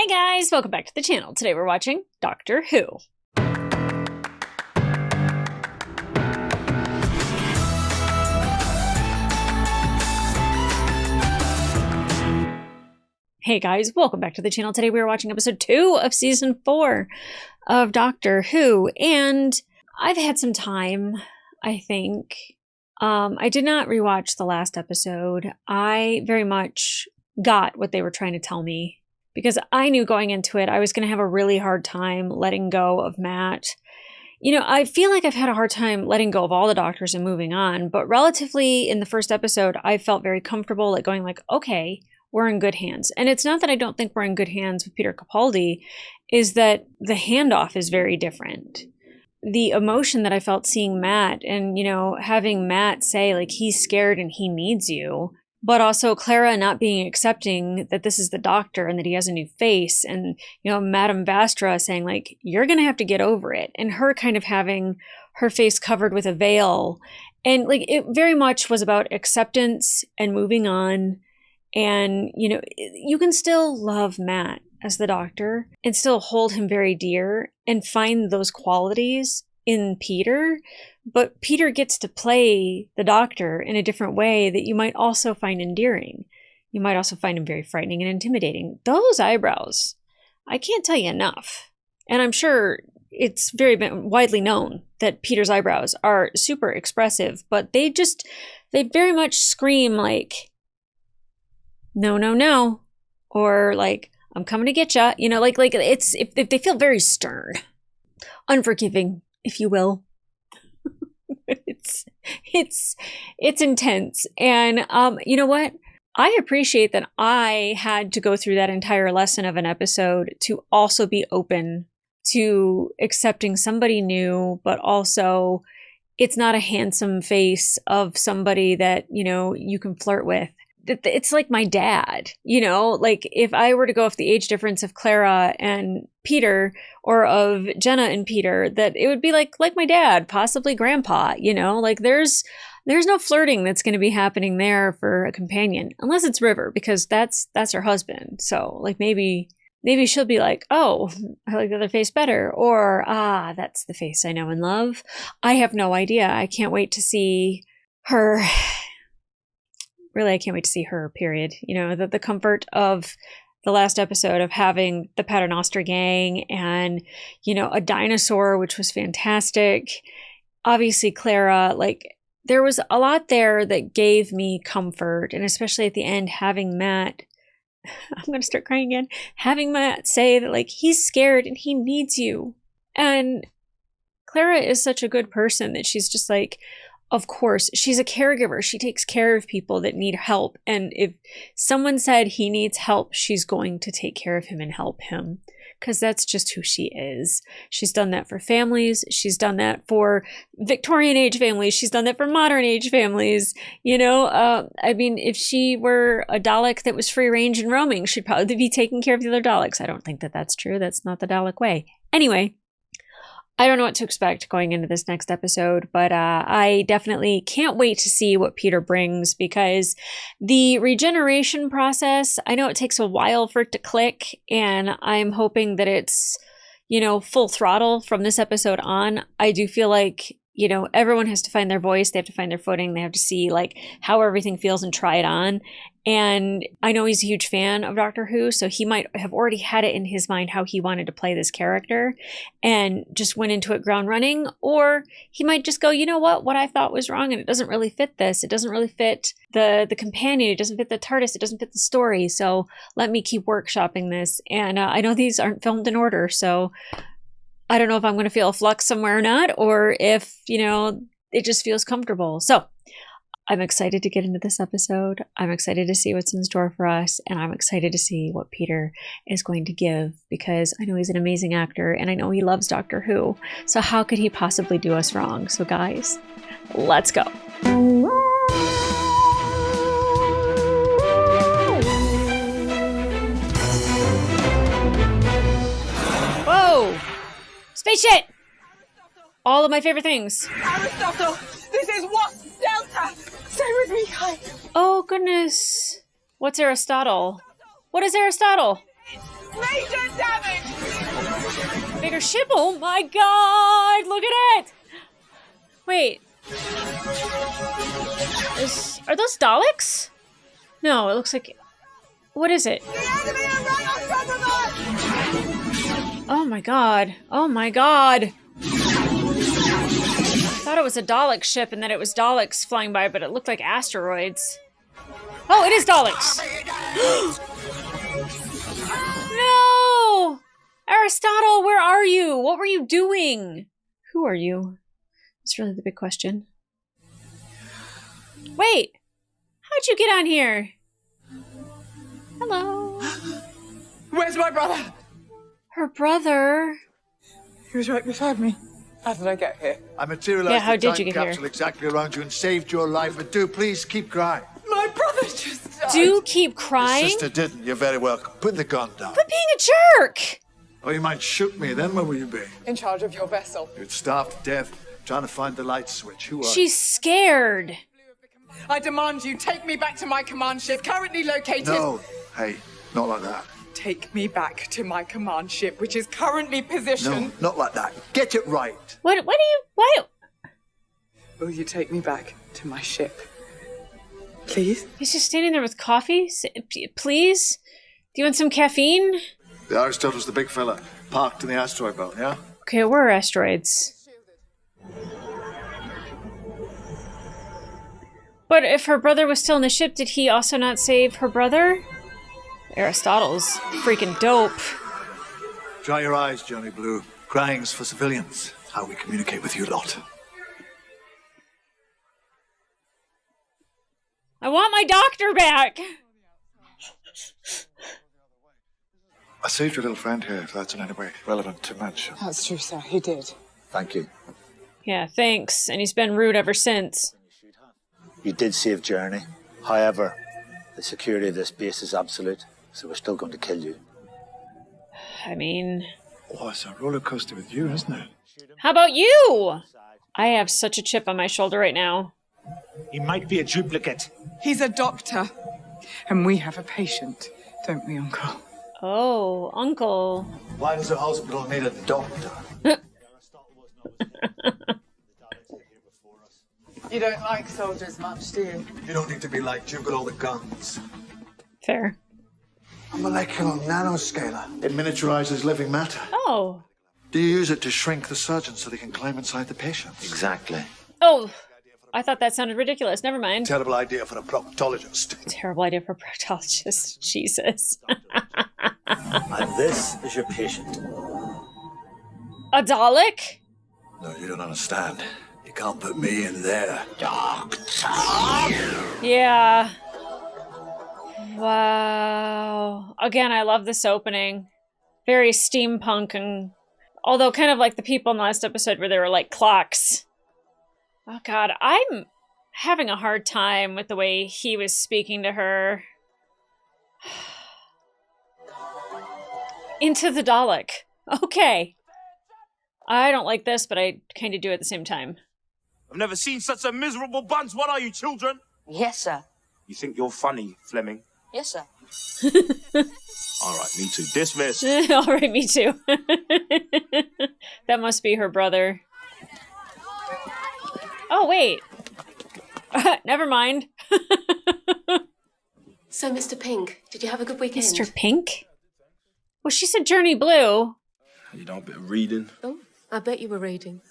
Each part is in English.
Hi guys, welcome back to the channel. Today we're watching Doctor Who. Hey guys, welcome back to the channel. Today we are watching episode 2 of season 4 of Doctor Who, and I've had some time, I think. I did not rewatch the last episode. I very much got what they were trying to tell me, because I knew going into it I was going to have a really hard time letting go of Matt. You know, I feel like I've had a hard time letting go of all the doctors and moving on, but relatively in the first episode, I felt very comfortable at going like, okay, we're in good hands. And it's not that I don't think we're in good hands with Peter Capaldi, is that the handoff is very different. The emotion that I felt seeing Matt and, you know, having Matt say like he's scared and he needs you, but also Clara not being accepting that this is the doctor and that he has a new face, and, you know, Madame Vastra saying like, you're going to have to get over it, and her kind of having her face covered with a veil. And like, it very much was about acceptance and moving on. And, you know, you can still love Matt as the doctor and still hold him very dear and find those qualities in Peter, but Peter gets to play the doctor in a different way that you might also find endearing. You might also find him very frightening and intimidating. Those eyebrows, I can't tell you enough. And I'm sure it's very widely known that Peter's eyebrows are super expressive, but they very much scream like, no, no, no, or like, I'm coming to get ya. You know, like it's, if they feel very stern, unforgiving, if you will. It's intense. And you know what? I appreciate that I had to go through that entire lesson of an episode to also be open to accepting somebody new, but also it's not a handsome face of somebody that, you know, you can flirt with. It's like my dad, you know, like if I were to go off the age difference of Clara and Peter, or of Jenna and Peter, that it would be like my dad, possibly grandpa, you know, like there's no flirting that's going to be happening there for a companion, unless it's River, because that's her husband. So like maybe she'll be like, oh, I like the other face better, or that's the face I know and love. I have no idea. I can't wait to see her. Really, I can't wait to see her, period. You know, the comfort of the last episode of having the Paternoster gang and, you know, a dinosaur, which was fantastic. Obviously, Clara, like, there was a lot there that gave me comfort. And especially at the end, having Matt, I'm going to start crying again, having Matt say that, like, he's scared and he needs you. And Clara is such a good person that she's just like, of course, she's a caregiver. She takes care of people that need help. And if someone said he needs help, she's going to take care of him and help him, because that's just who she is. She's done that for families. She's done that for Victorian age families. She's done that for modern age families. You know, I mean, if she were a Dalek that was free range and roaming, she'd probably be taking care of the other Daleks. I don't think that that's true. That's not the Dalek way. Anyway, I don't know what to expect going into this next episode, but I definitely can't wait to see what Peter brings, because the regeneration process, I know it takes a while for it to click, and I'm hoping that it's, you know, full throttle from this episode on. I do feel like, you know, everyone has to find their voice. They have to find their footing. They have to see like how everything feels and try it on. And I know he's a huge fan of Doctor Who, so he might have already had it in his mind how he wanted to play this character and just went into it ground running. Or he might just go, you know what I thought was wrong, and it doesn't really fit this. It doesn't really fit the companion. It doesn't fit the TARDIS. It doesn't fit the story. So let me keep workshopping this. And I know these aren't filmed in order, so I don't know if I'm going to feel a flux somewhere or not, or if, you know, it just feels comfortable. So I'm excited to get into this episode. I'm excited to see what's in store for us. And I'm excited to see what Peter is going to give, because I know he's an amazing actor and I know he loves Doctor Who. So how could he possibly do us wrong? So guys, let's go. Whoa! Spaceship! All of my favorite things. Aristotle, this is what Delta. Stay with me, guys. Oh, goodness. What's Aristotle? What is Aristotle? Major damage! Bigger ship? Oh my god! Look at it! Wait. Are those Daleks? No, it looks like... What is it? The enemy are right on top of us! Oh my god. Oh my god. I thought it was a Dalek ship and that it was Daleks flying by, but it looked like asteroids. Oh, it is Daleks! No! Aristotle, where are you? What were you doing? Who are you? That's really the big question. Wait! How'd you get on here? Hello. Where's my brother? Her brother. He was right beside me. How did I get here? I materialized Yeah, how the did time you get here? capsule exactly around you and saved your life. But do please keep crying. My brother just died. Do keep Your crying? sister didn't. You're very welcome. Put the gun down. Quit being a jerk! Or you might shoot me. Then where will you be? In charge of your vessel. You'd starve to death trying to find the light switch. Who are you? She's scared. I demand you take me back to my command ship, currently located. No. Hey, not like that. Take me back to my command ship, which is currently positioned. No, not like that. Get it right. What what? Will you take me back to my ship? Please? He's just standing there with coffee? Please? Do you want some caffeine? The Aristotle's the big fella, parked in the asteroid belt, yeah? Okay, we're asteroids. But if her brother was still in the ship, did he also not save her brother? Aristotle's freaking dope. Dry your eyes, Johnny Blue. Crying's for civilians. How we communicate with you lot. I want my doctor back! I saved your little friend here, if that's in any way relevant to mention. That's true, sir. He did. Thank you. Yeah, thanks. And he's been rude ever since. You did save Journey. However, the security of this base is absolute, so we're still going to kill you. I mean... Oh, it's a roller coaster with you, isn't it? How about you? I have such a chip on my shoulder right now. He might be a duplicate. He's a doctor. And we have a patient, don't we, Uncle? Oh, Uncle. Why does a hospital need a doctor? You don't like soldiers much, do you? You don't need to be like you with all the guns. Fair. A molecular nanoscaler. It miniaturizes living matter. Oh. Do you use it to shrink the surgeon so they can climb inside the patient? Exactly. Oh, I thought that sounded ridiculous. Never mind. Terrible idea for a proctologist. Terrible idea for a proctologist. Jesus. And this is your patient. A Dalek? No, you don't understand. You can't put me in there. Yeah. Wow. Again, I love this opening. Very steampunk, and although kind of like the people in the last episode where they were like clocks. Oh god, I'm having a hard time with the way he was speaking to her. Into the Dalek. Okay. I don't like this, but I kind of do at the same time. I've never seen such a miserable bunch. What are you, children? Yes, sir. You think you're funny, Fleming? Yes, sir. All right, me too. Dismissed. All right, me too. That must be her brother. Oh, wait. Never mind. So, Mr. Pink, did you have a good weekend? Mr. Pink? Well, she said Journey Blue. You know, a bit of reading. Oh, I bet you were reading.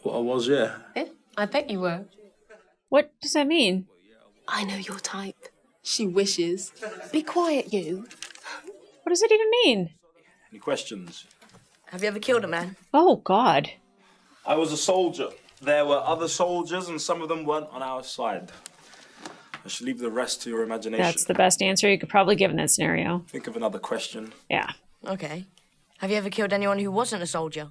What I was, yeah. Yeah, I bet you were. What does that mean? I know your type. She wishes. Be quiet, you. What does it even mean? Any questions? Have you ever killed a man? Oh, God. I was a soldier. There were other soldiers, and some of them weren't on our side. I should leave the rest to your imagination. That's the best answer you could probably give in that scenario. Think of another question. Yeah. Okay. Have you ever killed anyone who wasn't a soldier?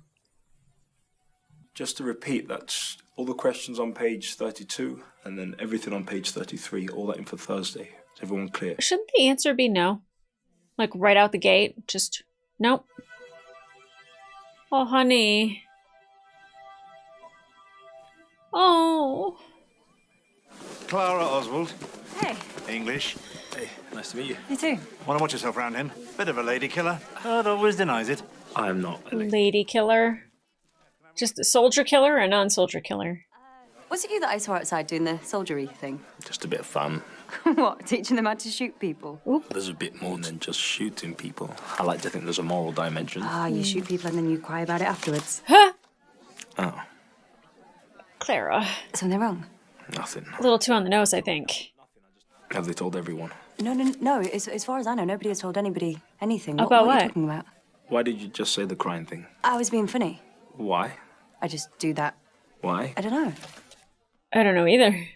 Just to repeat, that's all the questions on page 32, and then everything on page 33, all that in for Thursday. Is everyone clear? Shouldn't the answer be no? Like right out the gate? Just, nope. Oh, honey. Oh. Clara Oswald. Hey. English. Hey, Nice to meet you. You too. Want to watch yourself round in? Bit of a lady killer. God always denies it. I am not. Lady killer. Just a soldier killer or a non-soldier killer? Was it you that I saw outside doing the soldiery thing? Just a bit of fun. What, teaching them how to shoot people? There's a bit more than just shooting people. I like to think there's a moral dimension. Ah, you shoot people and then you cry about it afterwards. Huh? Oh, Clara. Something wrong? nothing. A little too on the nose, I think. Have they told everyone? No. As far as I know, nobody has told anybody anything. About what? Are what? you talking about? Why did you just say the crying thing? I was being funny. Why? I just do that. Why? I don't know. I don't know either.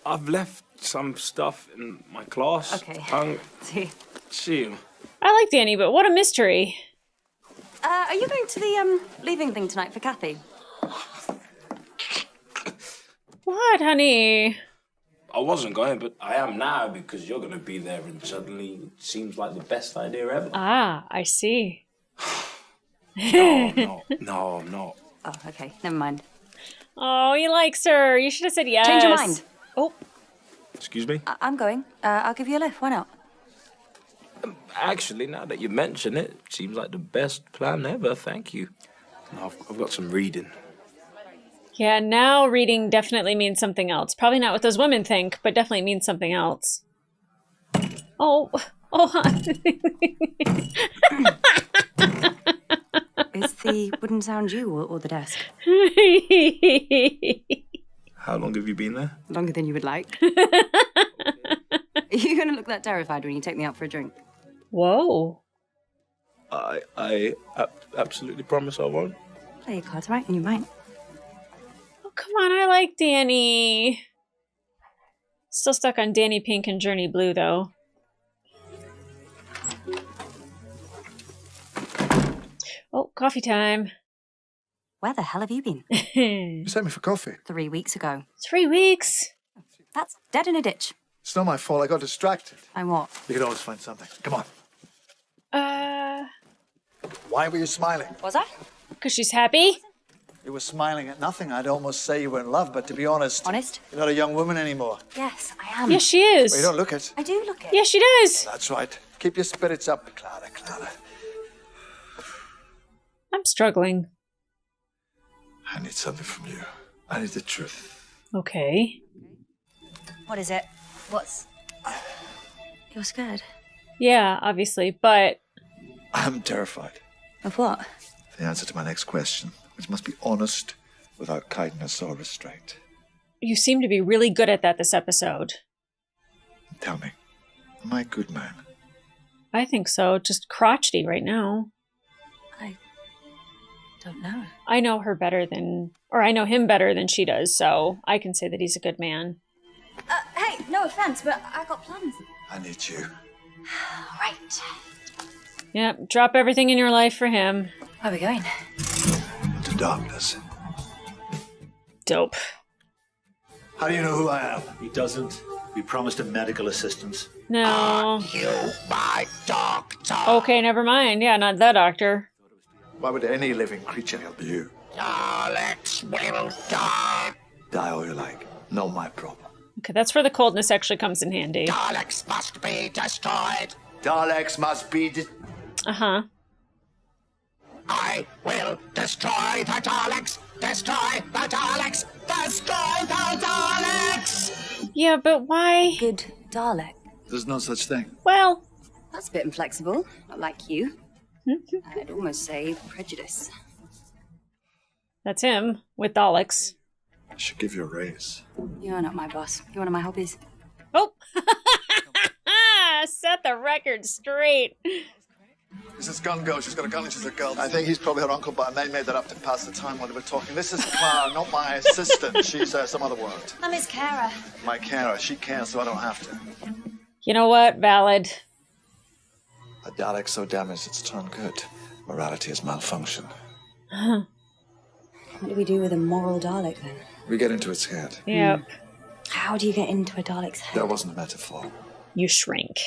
I've left some stuff in my class. Okay. See. I like Danny, but what a mystery. Are you going to the leaving thing tonight for Kathy? What, honey? I wasn't going, but I am now because you're going to be there and suddenly it seems like the best idea ever. Ah, I see. No, I'm not. Oh, okay. Never mind. Oh, he likes her. You should have said yes. Change your mind. Oh. Excuse me? I'm going. I'll give you a lift. Why not? Actually, now that you mention it, it seems like the best plan ever. Thank you. I've got some reading. Yeah, now reading definitely means something else. Probably not what those women think, but definitely means something else. Oh, Is the wooden sound you or the desk? How long have you been there? Longer than you would like. Are you going to look that terrified when you take me out for a drink? Whoa. I absolutely promise I won't. Play your cards right and you might. Oh, come on, I like Danny. Still stuck on Danny Pink and Journey Blue, though. Oh, coffee time. Where the hell have you been? You sent me for coffee. 3 weeks ago. 3 weeks? That's dead in a ditch. It's not my fault. I got distracted. I'm what? You could always find something. Come on. Uh, Why were you smiling? Was I? because she's happy? You were smiling at nothing. I'd almost say you were in love, but to be honest... Honest? You're not a young woman anymore. Yes, I am. Yes, she is. Well, you don't look it. I do look it. Yes, she does. That's right. Keep your spirits up, Clara. I'm struggling. I need something from you. I need the truth. Okay. What is it? You're scared? Yeah, obviously, but... I'm terrified. Of what? The answer to my next question, which must be honest, without kindness or restraint. You seem to be really good at that this episode. Tell me, am I a good man? I think so. Just crotchety right now. I don't know. I know her better than... Or I know him better than she does, so I can say that he's a good man. Hey, no offense, but I got plans. I need you. Right. Yep, drop everything in your life for him. Where are we going? Into darkness. Dope. How do you know who I am? He doesn't. We promised him medical assistance. No. You, my doctor. Okay, never mind. Yeah, not the doctor. Why would any living creature help you? Daleks will die. Die all you like. Not my problem. Okay, that's where the coldness actually comes in handy. Daleks must be destroyed. Daleks must be... Uh-huh. I will destroy the Daleks. Destroy the Daleks. Destroy the Daleks. Yeah, but why? Good Dalek. There's no such thing. Well... That's a bit inflexible. Not like you. I'd almost say prejudice. That's him, with Daleks. I should give you a raise. You're not my boss. You're one of my hobbies. Oh! Set the record straight. Is this gun girl? She's got a gun and she's a girl. I think he's probably her uncle, but I made that up to pass the time while we were talking. This is Clara, not my assistant. She's some other word. I'm his carer. My carer. She cares, so I don't have to. You know what? Valid. A Dalek so damaged it's turned good. Morality has malfunctioned. What do we do with a moral Dalek, then? We get into its head. Yep. How do you get into a Dalek's head? That wasn't a metaphor. You shrink.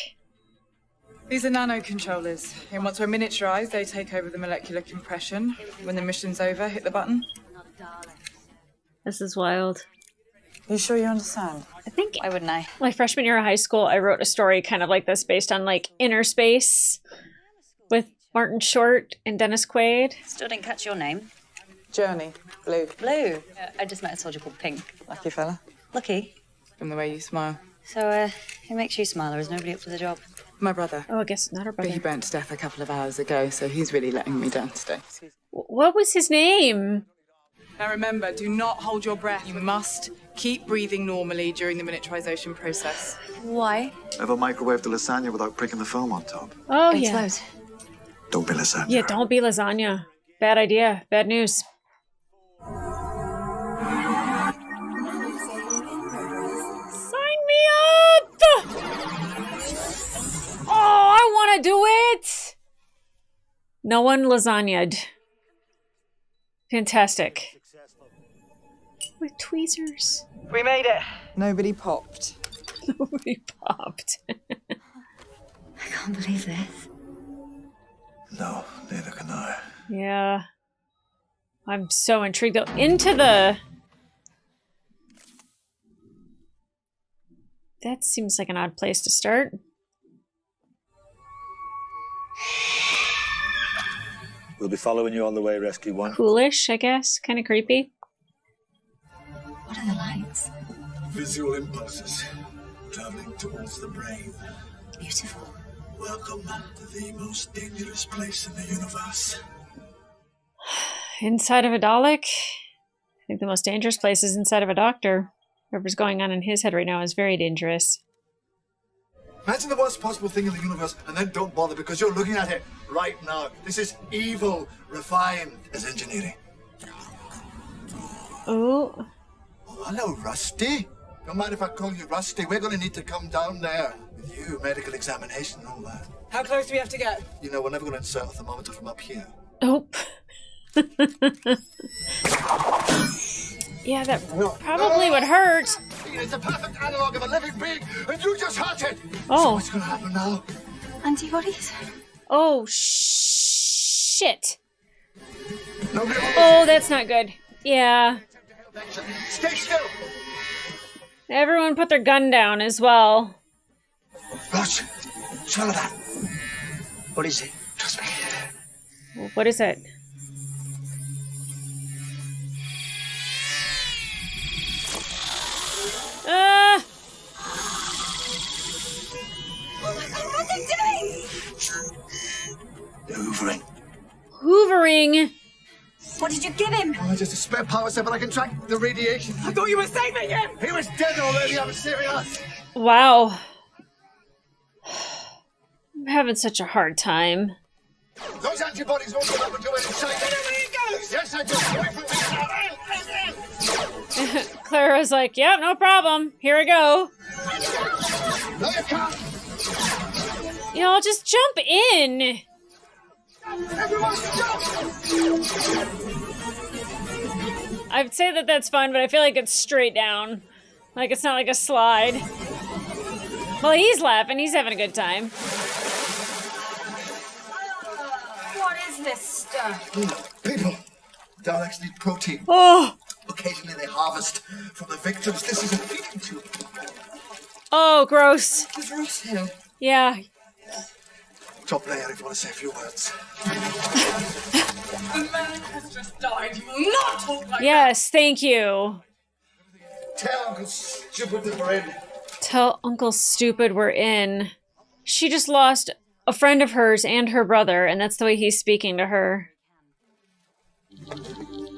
These are nano-controllers. And once we're miniaturized, they take over the molecular compression. When the mission's over, hit the button. This is wild. You sure you understand? I think Why wouldn't I? my freshman year of high school, I wrote a story kind of like this based on like Inner Space with Martin Short and Dennis Quaid. Still didn't catch your name. Journey. Blue. Blue. I just met a soldier called Pink. Lucky fella. Lucky. From the way you smile. So, it makes you smile, or is nobody up to the job? My brother. Oh, I guess it's not her But he brother. burnt to death a couple of hours ago, so he's really letting me down today. What was his name? Now remember, do not hold your breath. You must keep breathing normally during the miniaturization process. Why? Ever microwave the lasagna without pricking the foam on top? Oh, yeah. Explode. Don't be lasagna. Yeah, don't be lasagna. Bad idea. Bad news. Sign me up! Oh, I want to do it! No one lasagna'd. Fantastic. With tweezers. We made it. Nobody popped. Nobody popped. I can't believe this. No, neither can I. Yeah. I'm so intrigued though. Into the... That seems like an odd place to start. We'll be following you on the way, Rescue One. Coolish, I guess. Kind of creepy. What are the lights? Visual impulses traveling towards the brain. Beautiful. Welcome to the most dangerous place in the universe. Inside of a Dalek? I think the most dangerous place is inside of a doctor. Whatever's going on in his head right now is very dangerous. Imagine the worst possible thing in the universe and then don't bother because you're looking at it right now. This is evil, refined as engineering. Oh. Oh, hello, Rusty. Don't mind if I call you Rusty. We're going to need to come down there with you, medical examination and all that. How close do we have to get? You know, we're never going to insert a thermometer from up here. Oh. Yeah, that probably would hurt. It's a perfect analog of a living being, and you just hurt it. Oh. So what's going to happen now? Antibodies? Oh, shit. Nobody Oh, that's not good. Yeah. Stay still. Everyone put their gun down as well. Rush, swallow that. What is it? Trust me. What is it? Hoovering. Hoovering. What did you give him? Oh, just a spare power set, but I can track the radiation. I thought you were saving him! He was dead already, I'm serious. Wow. I'm having such a hard time. Those antibodies won't come up and do any side. Yes, I do. Wait for me. Clara's like, yep, no problem. Here we go. No, you can't. You know, I'll just jump in. Everyone stop. I'd say that that's fine, but I feel like it's straight down. Like it's not like a slide. Well, he's laughing. He's having a good time. What is this stuff? People, Daleks need protein. Oh, Occasionally they harvest from the victims. This is a feeding tube. oh, gross. There's Ross here. Yeah. Top layer if you want to say a few words. The man has just died. You will not talk like Yes, thank you. Tell Uncle Stupid that we're in. Tell Uncle Stupid we're in. She just lost a friend of hers and her brother, and that's the way he's speaking to her.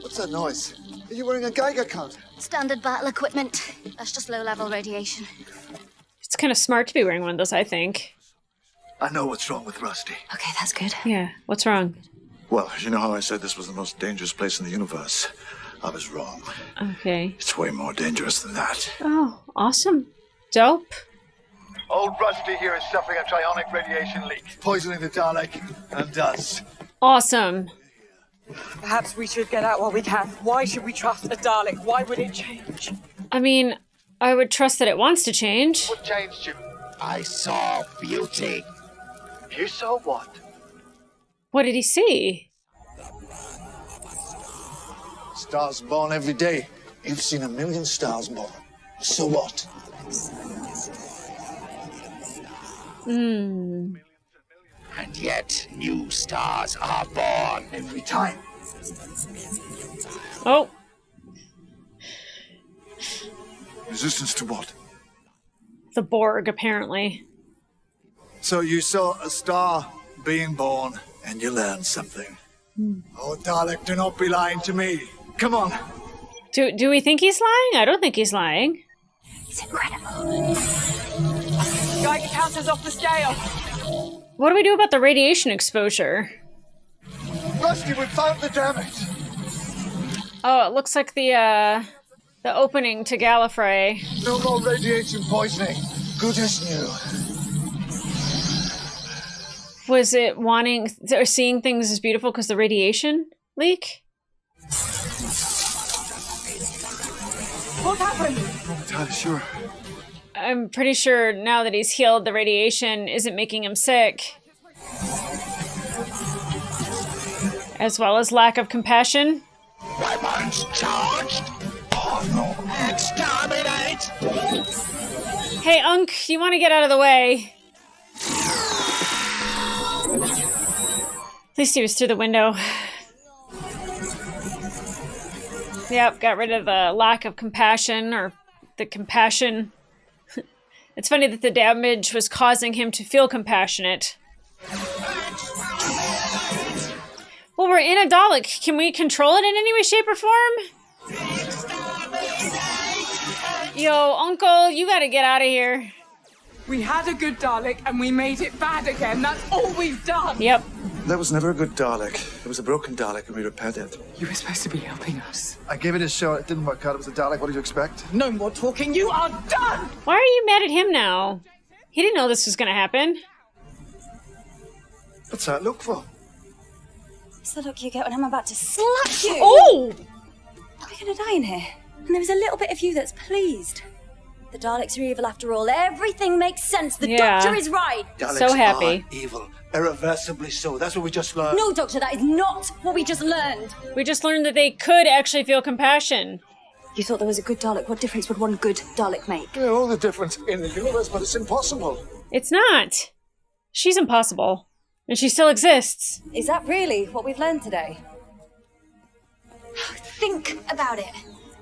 What's that noise? Are you wearing a Geiger counter? Standard battle equipment. That's just low-level radiation. It's kind of smart to be wearing one of those, I think. I know what's wrong with Rusty. Okay, that's good. Yeah, what's wrong? Well, you know how I said this was the most dangerous place in the universe? I was wrong. Okay. It's way more dangerous than that. Oh, awesome. Dope. Old Rusty here is suffering a cryonic radiation leak. Poisoning the Dalek and us. Awesome. Perhaps we should get out while we can. Why should we trust a Dalek? Why would it change? I mean, I would trust that it wants to change. What changed you? I saw beauty. You saw what? What did he see? Stars born every day. You've seen 1,000,000 stars born. So what? Hmm. And yet, new stars are born Every time. Oh. Resistance to what? The Borg, apparently. So you saw a star being born, and you learned something. Oh, Dalek, do not be lying to me. Come on. Do we think he's lying? I don't think he's lying. It's incredible. Geiger counter's off the scale. What do we do about the radiation exposure? Rusty, we found the damage. Oh, it looks like the opening to Gallifrey. No more radiation poisoning. Good as new. Was it wanting or seeing things as beautiful because the radiation leak? What happened? Not entirely sure. I'm pretty sure now that he's healed, the radiation isn't making him sick. As well as lack of compassion. weapons charged. Oh no! Exterminate! Hey, Unk, you want to get out of the way? At least he was through the window. Yep, got rid of the lack of compassion, or the compassion. It's funny that the damage was causing him to feel compassionate. Well, we're in a Dalek. Can we control it in any way, shape, or form? Yo, Uncle, you gotta get out of here. We had a good Dalek and we made it bad again. That's all we've done. Yep. That was never a good Dalek. It was a broken Dalek and we repaired it. You were supposed to be helping us. I gave it a shot. It didn't work out. It was a Dalek. What did you expect? No more talking. You are done. Why are you mad at him now? He didn't know this was gonna happen. What's that look for? It's the look you get when I'm about to slap you. Oh! We're gonna die in here. And there was a little bit of you that's pleased. The Daleks are evil after all. Everything makes sense. The Doctor is right. Daleks So happy. are evil. Irreversibly so. That's what we just learned. No, Doctor, that is not what we just learned. We just learned that they could actually feel compassion. You thought there was a good Dalek. What difference would one good Dalek make? Yeah, all the difference in the universe, but it's impossible. It's not. She's impossible. And she still exists. Is that really what we've learned today? Think about it.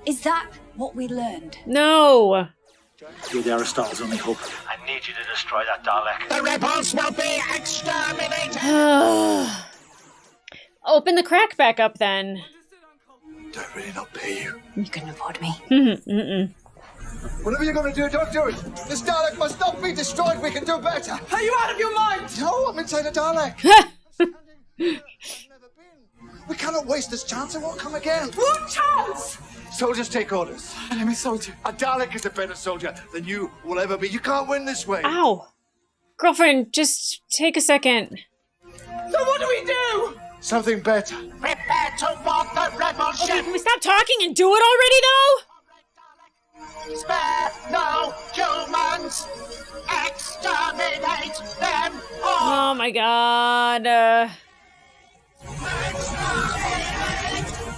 Is that what we learned? No. You're the Aristotle's only hope. I need you to destroy that Dalek. The rebels will be exterminated! Open the crack back up then. Do I really not pay you? You couldn't afford me. Whatever you're going to do, don't do it. This Dalek must not be destroyed. We can do better. Are you out of your mind? No, I'm inside a Dalek. We cannot waste this chance. It won't come again. What chance? Soldiers take orders. I'm a soldier. A Dalek is a better soldier than you will ever be. You can't win this way. Ow. Girlfriend, just take a second. So what do we do? Something better. Prepare to board the rebel ship! Can we stop talking and do it already, though? Spare no humans! Exterminate them all! Oh my god.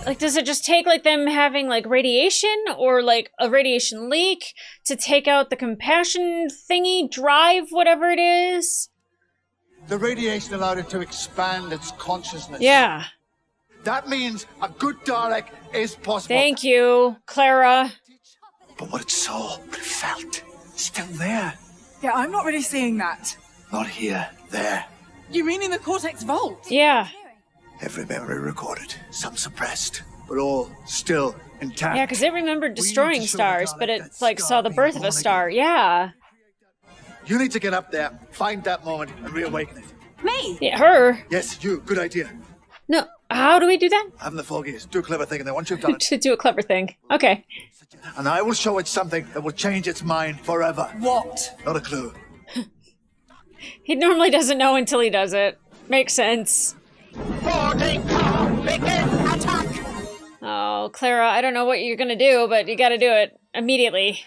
Like, does it just take, like, them having, like, radiation or, like, a radiation leak to take out the compassion thingy, drive, whatever it is? The radiation allowed it to expand its consciousness. Yeah. That means a good Dalek is possible. Thank you, Clara. But what it saw, what it felt, still there. Yeah, I'm not really seeing that. Not here, there. You mean in the Cortex Vault? Yeah. Every memory recorded, some suppressed, but all still intact. Yeah, because it remembered We need destroying to show stars, the but Dalek it, that like, scar saw the being birth of born a star. again. Yeah. You need to get up there, find that moment, and reawaken it. Me? Yeah, her. Yes, you. Good idea. No. How do we do that? Having the foggies. Do a clever thing, and then once you've done it, To do a clever thing. Okay. and I will show it something that will change its mind forever. What? Not a clue. He normally doesn't know until he does it. Makes sense. Boarding car, begin attack! Oh, Clara, I don't know what you're gonna do, but you gotta do it immediately.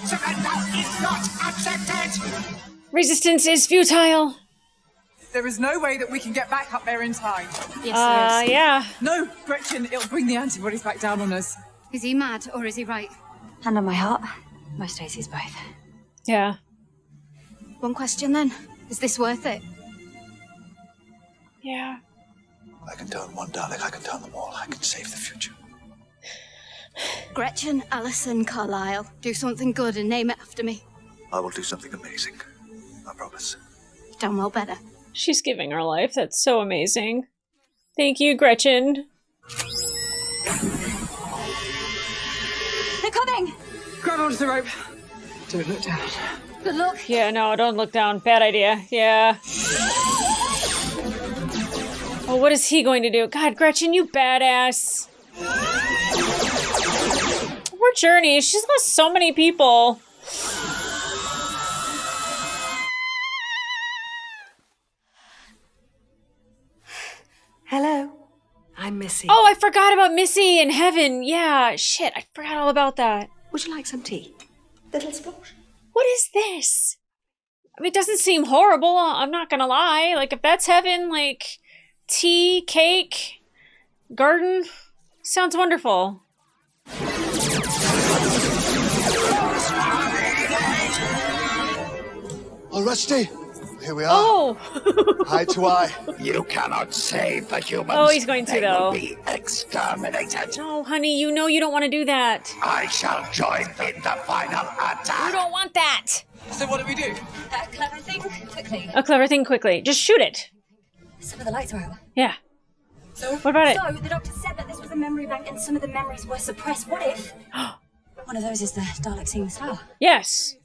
Surrender is not accepted! Resistance is futile. There is no way that we can get back up there in time. Yes, Yeah. No, Gretchen, it'll bring the antibodies back down on us. Is he mad or is he right? Hand on my heart. Most days he's both. Yeah. One question then. Is this worth it? Yeah. I can turn one Dalek, I can turn them all, I can save the future. Gretchen, Alison, Carlisle. Do something good and name it after me. I will do something amazing. I promise. You've done well better. She's giving her life. That's so amazing. Thank you, Gretchen. They're coming! Grab onto the rope. Don't look down. Good luck. Yeah, no, don't look down. Bad idea. Yeah. Oh, what is he going to do? God, Gretchen, you badass. Poor Journey. She's lost so many people. Hello, I'm Missy. Oh, I forgot about Missy in heaven. Yeah, shit, I forgot all about that. Would you like some tea? Little splash. What is this? I mean, it doesn't seem horrible. I'm not gonna lie. Like, if that's heaven, like, tea, cake, garden, sounds wonderful. Oh, Rusty! Here we are. Oh! Eye to eye. You cannot save the humans. Oh, he's going to, they though. will be exterminated. No, honey, you know you don't want to do that. I shall join in the final attack. You don't want that. So what do we do? A clever thing, quickly. A clever thing quickly. Just shoot it. Some of the lights are out. Yeah. So? What about it? So, the doctor said that this was a memory bank and some of the memories were suppressed. What if one of those is the Dalek seeing the star? Yes.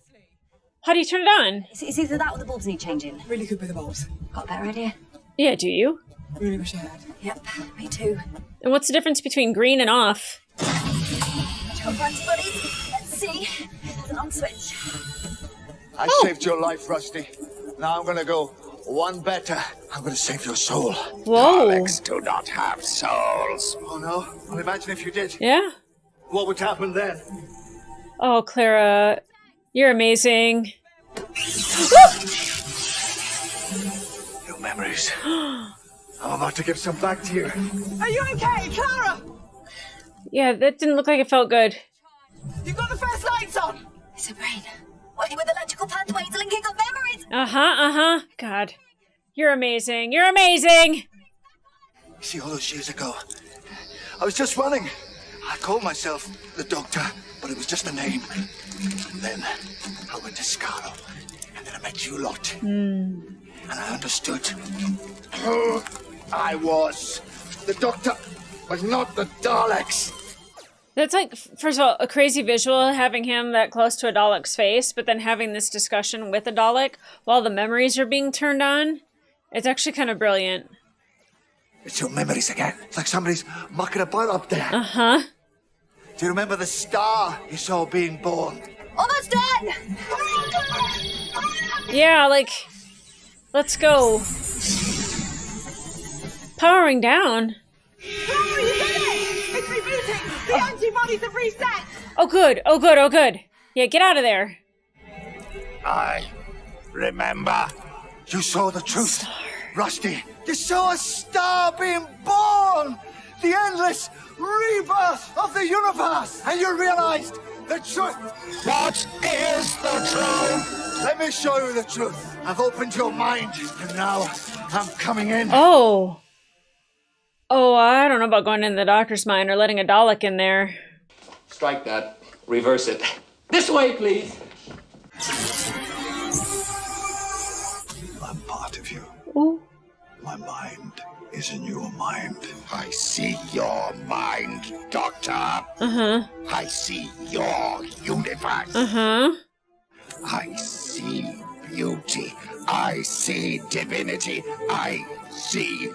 How do you turn it on? It's either that or the bulbs need changing. Really good with the bulbs. Got a better idea? Yeah, do you? Really wish I had. Yep, me too. And what's the difference between green and off? Job runs, buddies. Let's see. There's an on switch. I saved your life, Rusty. Now I'm gonna go one better. I'm gonna save your soul. Whoa. Daleks do not have souls. Oh no? Well, imagine if you did. Yeah? What would happen then? Oh, Clara, you're amazing. Your memories. I'm about to give some back to you. Are you okay, Clara? Yeah, that didn't look like it felt good. You've got the first lights on. It's a brain. Working with electrical pathways, linking up memories. Uh-huh. God. You're amazing. You're amazing! See, all those years ago, I was just running. I called myself the Doctor, but it was just a name. And then I went to Scarrow, and then I met you lot. And I understood who I was. The Doctor was not the Daleks. That's like, first of all, a crazy visual, having him that close to a Dalek's face, but then having this discussion with a Dalek while the memories are being turned on. It's actually kind of brilliant. It's your memories again. It's like somebody's mucking about up there. Uh-huh. Do you remember the star you saw being born? Almost done! Yeah, like, let's go. Powering down. Oh, you did it! It's rebooting! The antibodies have reset! Oh, good. Yeah, get out of there. I remember. You saw the truth, Rusty. You saw a star being born! The endless rebirth of the universe! And you realized the truth! What is the truth? Let me show you the truth. I've opened your mind, and now I'm coming in. Oh, I don't know about going in the doctor's mind or letting a Dalek in there. Strike that. Reverse it. This way, please. I'm part of you. Ooh. My mind is in your mind. I see your mind, Doctor. Uh-huh. I see your universe. Uh-huh. I see beauty. I see divinity. I see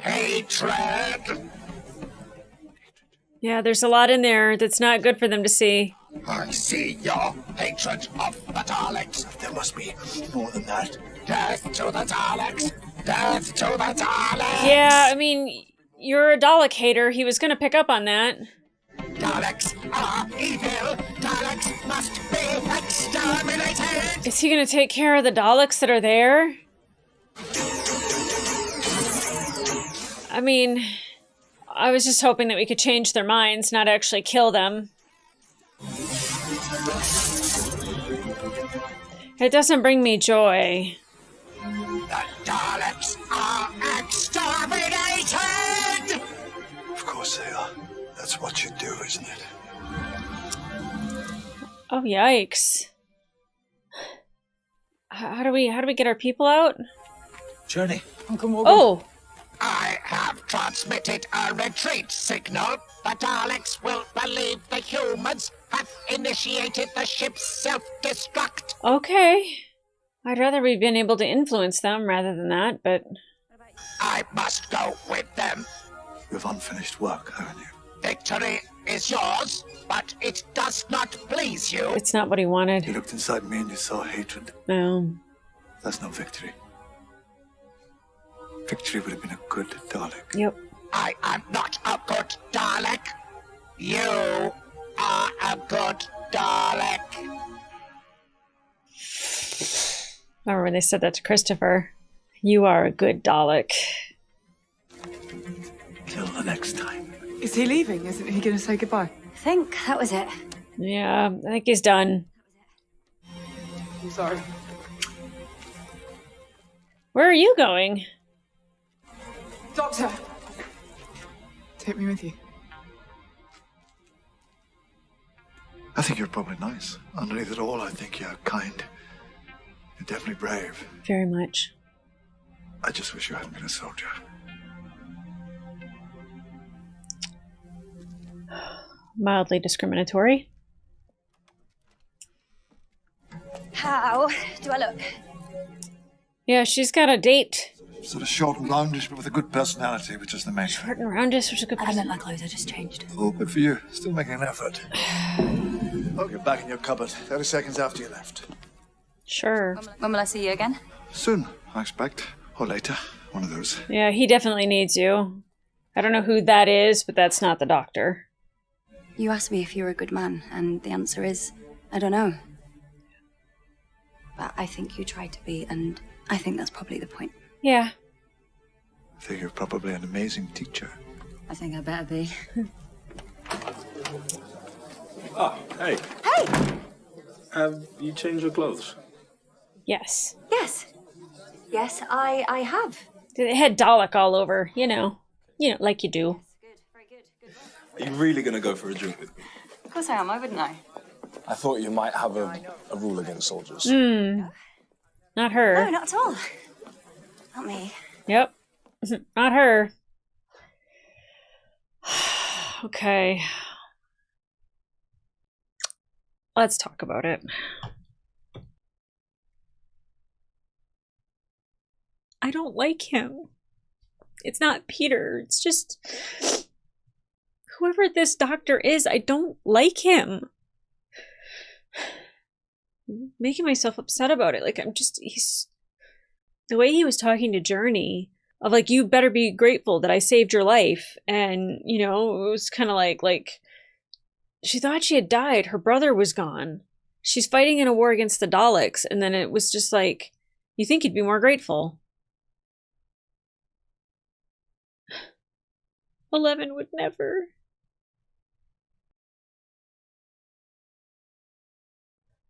hatred. Yeah, there's a lot in there that's not good for them to see. I see your hatred of the Daleks. There must be more than that. Death to the Daleks! Death to the Daleks! Yeah, I mean, you're a Dalek hater. He was gonna pick up on that. Daleks are evil! Daleks must be exterminated! Is he gonna take care of the Daleks that are there? I mean, I was just hoping that we could change their minds, not actually kill them. It doesn't bring me joy. The Daleks are exterminated! Of course they are. That's what you do, isn't it? Oh, yikes. How do we get our people out? Journey. Oh! I have transmitted a retreat signal. The Daleks will believe the humans have initiated the ship's self-destruct. Okay. I'd rather we've been able to influence them rather than that, but... I must go with them. You have unfinished work, haven't you? Victory is yours, but it does not please you. It's not what he wanted. You looked inside me and you saw hatred. No. That's not victory. Victory would have been a good Dalek. Yep. I am not a good Dalek. You are a good Dalek. Remember when they said that to Christopher? You are a good Dalek. Till the next time. Is he leaving? Isn't he going to say goodbye? I think that was it. Yeah, I think he's done. I'm sorry. Where are you going? Doctor! Take me with you. I think you're probably nice. Underneath it all, I think you're kind. You're definitely brave. Very much. I just wish you hadn't been a soldier. Mildly discriminatory. How do I look? Yeah, she's got a date. Sort of short and roundish, but with a good personality, which is the main thing. Short and roundish, which is a good I meant my clothes, I just changed. Oh, good for you. Still making an effort. Oh, you're back in your cupboard. 30 seconds after you left. Sure. When will I see you again? Soon, I expect. Or later. One of those. Yeah, he definitely needs you. I don't know who that is, but that's not the doctor. You asked me if you're a good man, and the answer is, I don't know. But I think you tried to be, and I think that's probably the point. Yeah. I think you're probably an amazing teacher. I think I better be. Ah, hey. Hey! Have you changed your clothes? Yes. Yes. Yes, I have. They had Dalek all over, you know, like you do. Are you really going to go for a drink with me? Of course I am, why wouldn't I? I thought you might have a rule against soldiers. Not her. No, not at all. Not me. Yep. Not her. Okay. Let's talk about it. I don't like him. It's not Peter. It's just whoever this doctor is, I don't like him. I'm making myself upset about it. Like, he's the way he was talking to Journey of like, you better be grateful that I saved your life. And, it was kind of like she thought she had died. Her brother was gone. She's fighting in a war against the Daleks. And then it was just like, you think you'd be more grateful. 11 would never.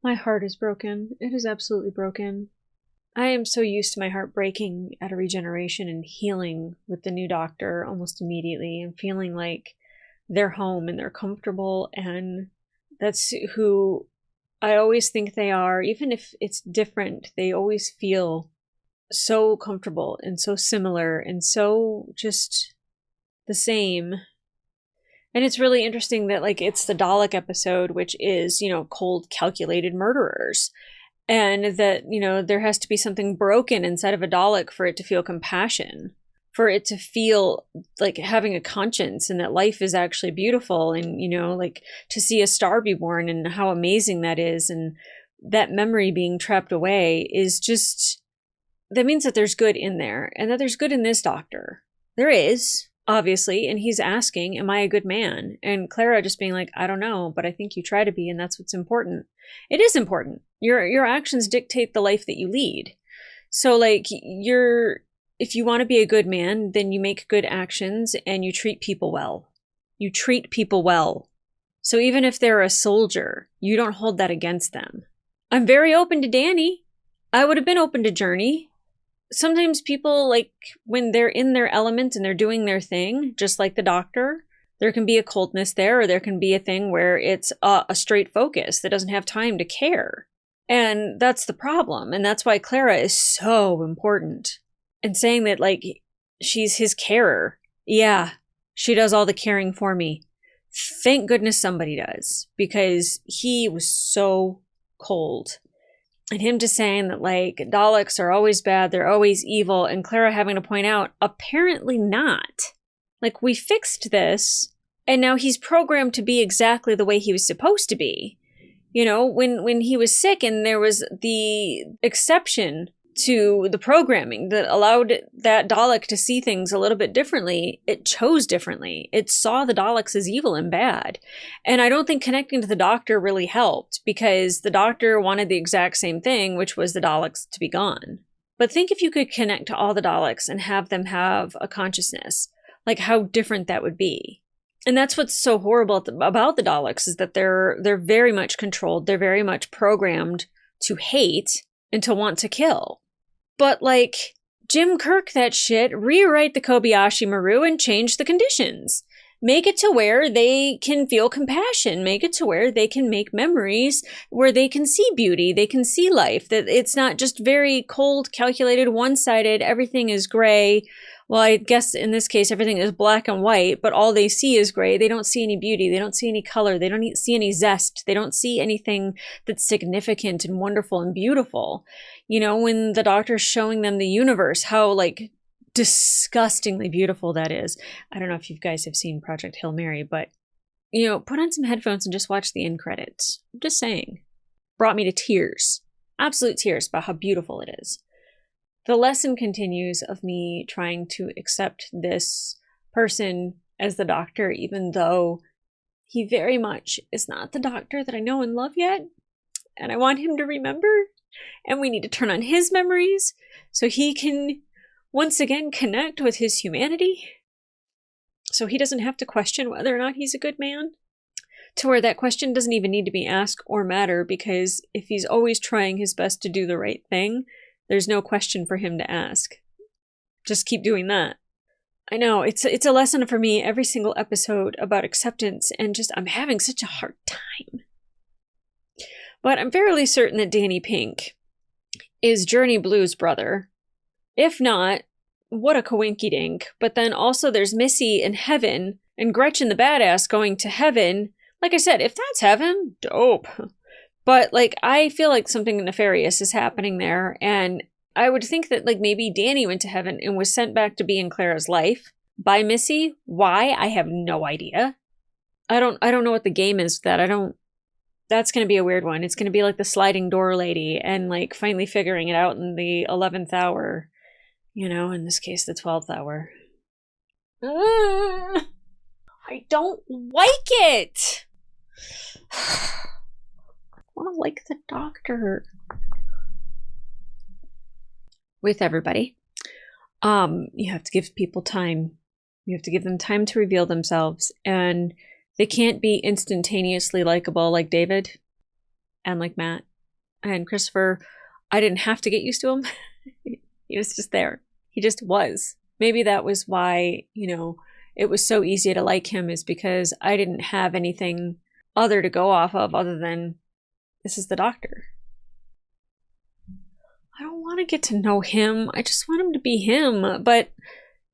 My heart is broken. It is absolutely broken. I am so used to my heart breaking at a regeneration and healing with the new doctor almost immediately and feeling like they're home and they're comfortable, and that's who I always think they are. Even if it's different, they always feel so comfortable and so similar and so just the same. And it's really interesting that like it's the Dalek episode, which is, cold, calculated murderers. And that, there has to be something broken inside of a Dalek for it to feel compassion, for it to feel like having a conscience and that life is actually beautiful. And, like to see a star be born and how amazing that is. And that memory being trapped away is just, that means that there's good in there and that there's good in this doctor. There is. Obviously, and he's asking, am I a good man? And Clara just being like, I don't know, but I think you try to be, and that's what's important. It is important. Your actions dictate the life that you lead. So like if you want to be a good man, then you make good actions and you treat people well. You treat people well. So even if they're a soldier, you don't hold that against them. I'm very open to Danny. I would have been open to Journey. Sometimes people, like, when they're in their element and they're doing their thing, just like the Doctor, there can be a coldness there, or there can be a thing where it's a straight focus that doesn't have time to care. And that's the problem. And that's why Clara is so important. And saying that, like, she's his carer. Yeah, she does all the caring for me. Thank goodness somebody does, because he was so cold. And him just saying that, like, Daleks are always bad, they're always evil, and Clara having to point out, apparently not. Like, we fixed this, and now he's programmed to be exactly the way he was supposed to be. You know, when he was sick and there was the exception to the programming that allowed that Dalek to see things a little bit differently, it chose differently. It saw the Daleks as evil and bad. And I don't think connecting to the Doctor really helped, because the Doctor wanted the exact same thing, which was the Daleks to be gone. But think if you could connect to all the Daleks and have them have a consciousness, like how different that would be. And that's what's so horrible about the Daleks, is that they're very much controlled. They're very much programmed to hate and to want to kill. But, like, Jim Kirk that shit, rewrite the Kobayashi Maru and change the conditions. Make it to where they can feel compassion. Make it to where they can make memories, where they can see beauty, they can see life. That it's not just very cold, calculated, one-sided, everything is gray. Well, I guess in this case, everything is black and white, but all they see is gray. They don't see any beauty. They don't see any color. They don't see any zest. They don't see anything that's significant and wonderful and beautiful. You know, when the Doctor's showing them the universe, how, like, disgustingly beautiful that is. I don't know if you guys have seen Project Hail Mary, but, you know, put on some headphones and just watch the end credits. I'm just saying. Brought me to tears. Absolute tears about how beautiful it is. The lesson continues of me trying to accept this person as the Doctor, even though he very much is not the Doctor that I know and love yet. And I want him to remember. And we need to turn on his memories so he can once again connect with his humanity. So he doesn't have to question whether or not he's a good man. To where that question doesn't even need to be asked or matter, because if he's always trying his best to do the right thing, there's no question for him to ask. Just keep doing that. I know, it's a lesson for me every single episode about acceptance, and just I'm having such a hard time. But I'm fairly certain that Danny Pink is Journey Blue's brother. If not, what a coinkydink. But then also there's Missy in heaven, and Gretchen the badass going to heaven. Like I said, if that's heaven, dope. But, like, I feel like something nefarious is happening there, and I would think that, like, maybe Danny went to heaven and was sent back to be in Clara's life by Missy. Why? I have no idea. I don't know what the game is with that. That's going to be a weird one. It's going to be like the sliding door lady and, like, finally figuring it out in the 11th hour. You know, in this case, the 12th hour. I don't like it! I want to like the Doctor. With everybody, you have to give people time. You have to give them time to reveal themselves, and they can't be instantaneously likable like David and like Matt and Christopher. I didn't have to get used to him. He was just there. He just was. Maybe that was why, you know, it was so easy to like him, is because I didn't have anything other to go off of other than this is the Doctor. I don't want to get to know him. I just want him to be him. But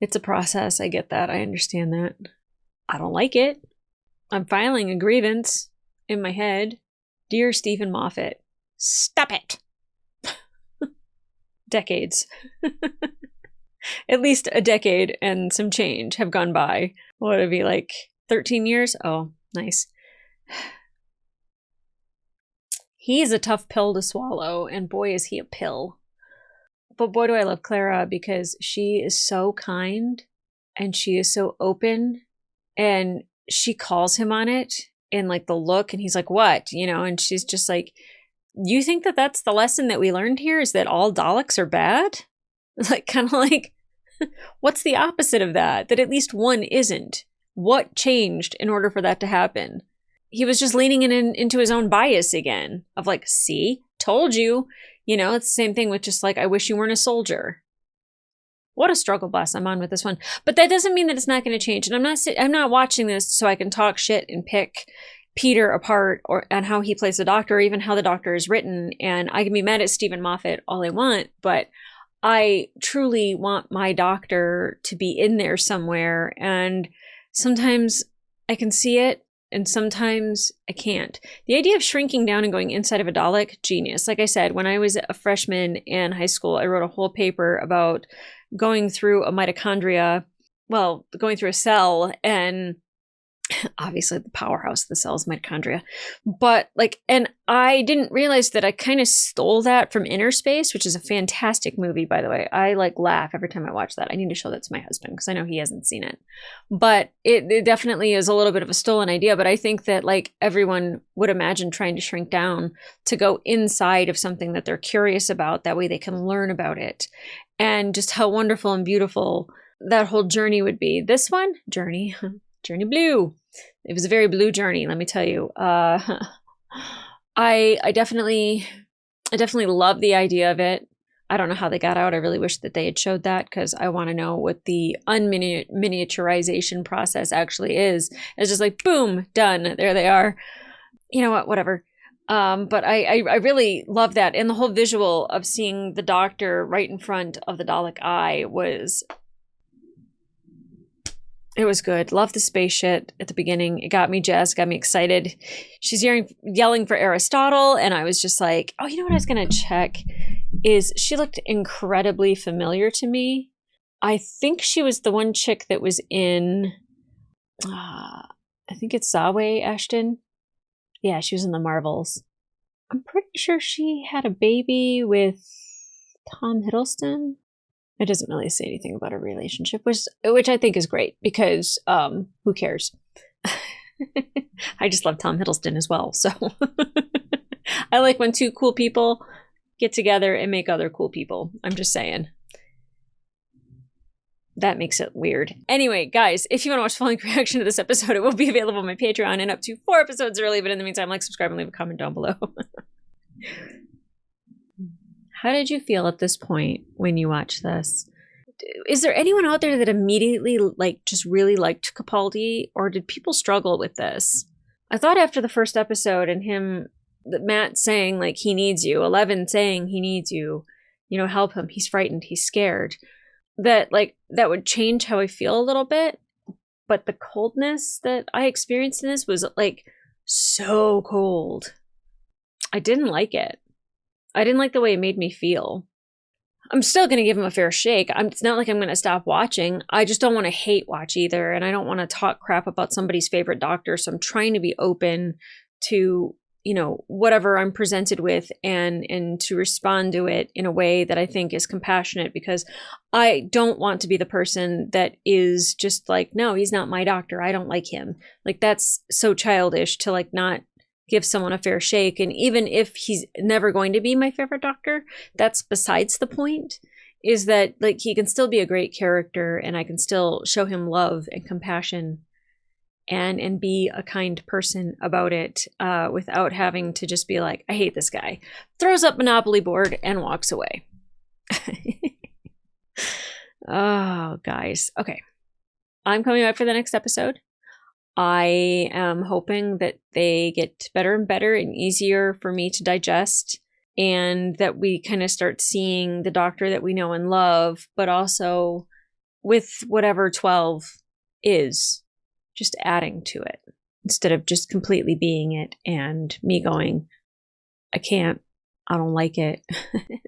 it's a process. I get that. I understand that. I don't like it. I'm filing a grievance in my head. Dear Stephen Moffat, stop it. Decades. At least a decade and some change have gone by. What would it be, like 13 years? Oh, nice. He is a tough pill to swallow, and boy is he a pill. But boy do I love Clara, because she is so kind and she is so open, and she calls him on it in, like, the look, and he's like, what? You know, and she's just like, you think that that's the lesson that we learned here, is that all Daleks are bad? Like, kind of like, what's the opposite of that? That at least one isn't. What changed in order for that to happen? He was just leaning into his own bias again of, like, see, told you. You know, it's the same thing with just like, I wish you weren't a soldier. What a struggle bus I'm on with this one. But that doesn't mean that it's not going to change. And I'm not watching this so I can talk shit and pick Peter apart on how he plays the Doctor, or even how the Doctor is written. And I can be mad at Stephen Moffat all I want, but I truly want my Doctor to be in there somewhere. And sometimes I can see it, and sometimes I can't. The idea of shrinking down and going inside of a Dalek, genius. Like I said, when I was a freshman in high school, I wrote a whole paper about going through a mitochondria, well, going through a cell, and obviously the powerhouse of the cell is mitochondria. But like, and I didn't realize that I kind of stole that from Inner Space, which is a fantastic movie, by the way. I like laugh every time I watch that. I need to show that to my husband because I know he hasn't seen it. But it definitely is a little bit of a stolen idea. But I think that like everyone would imagine trying to shrink down to go inside of something that they're curious about. That way they can learn about it. And just how wonderful and beautiful that whole journey would be. This one, Journey Blue. It was a very blue journey, let me tell you. I definitely love the idea of it. I don't know how they got out. I really wish that they had showed that, because I want to know what the unminiaturization process actually is. It's just like, boom, done. There they are. You know what? Whatever. But I really love that. And the whole visual of seeing the Doctor right in front of the Dalek eye was good. Love the space shit at the beginning. It got me jazzed, got me excited. She's yelling for Aristotle, and I was just like, oh, you know what I was going to check is she looked incredibly familiar to me. I think she was the one chick that was in, I think it's Zawe Ashton. Yeah, she was in the Marvels. I'm pretty sure she had a baby with Tom Hiddleston. It doesn't really say anything about a relationship, which I think is great, because who cares? I just love Tom Hiddleston as well. So I like when two cool people get together and make other cool people. I'm just saying. That makes it weird. Anyway, guys, if you want to watch the full reaction to this episode, it will be available on my Patreon and up to 4 episodes early. But in the meantime, like, subscribe, and leave a comment down below. How did you feel at this point when you watched this? Is there anyone out there that immediately, like, just really liked Capaldi, or did people struggle with this? I thought after the first episode and Matt saying, like, he needs you, 11 saying he needs you, you know, help him, he's frightened, he's scared, that, like, that would change how I feel a little bit. But the coldness that I experienced in this was, like, so cold. I didn't like it. I didn't like the way it made me feel. I'm still going to give him a fair shake. It's not like I'm going to stop watching. I just don't want to hate watch either. And I don't want to talk crap about somebody's favorite Doctor. So I'm trying to be open to, you know, whatever I'm presented with, and to respond to it in a way that I think is compassionate, because I don't want to be the person that is just like, no, he's not my Doctor, I don't like him. Like, that's so childish to, like, not give someone a fair shake. And even if he's never going to be my favorite Doctor, that's besides the point. Is that, like, he can still be a great character, and I can still show him love and compassion and be a kind person about it, without having to just be like, I hate this guy, throws up Monopoly board and walks away. Oh, guys. Okay. I'm coming back for the next episode. I am hoping that they get better and better and easier for me to digest, and that we kind of start seeing the Doctor that we know and love, but also with whatever 12 is, just adding to it instead of just completely being it and me going, I can't, I don't like it.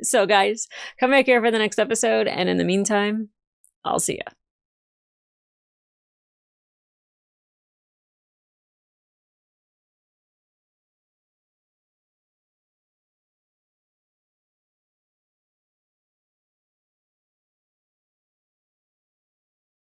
So guys, come back here for the next episode, and in the meantime, I'll see ya.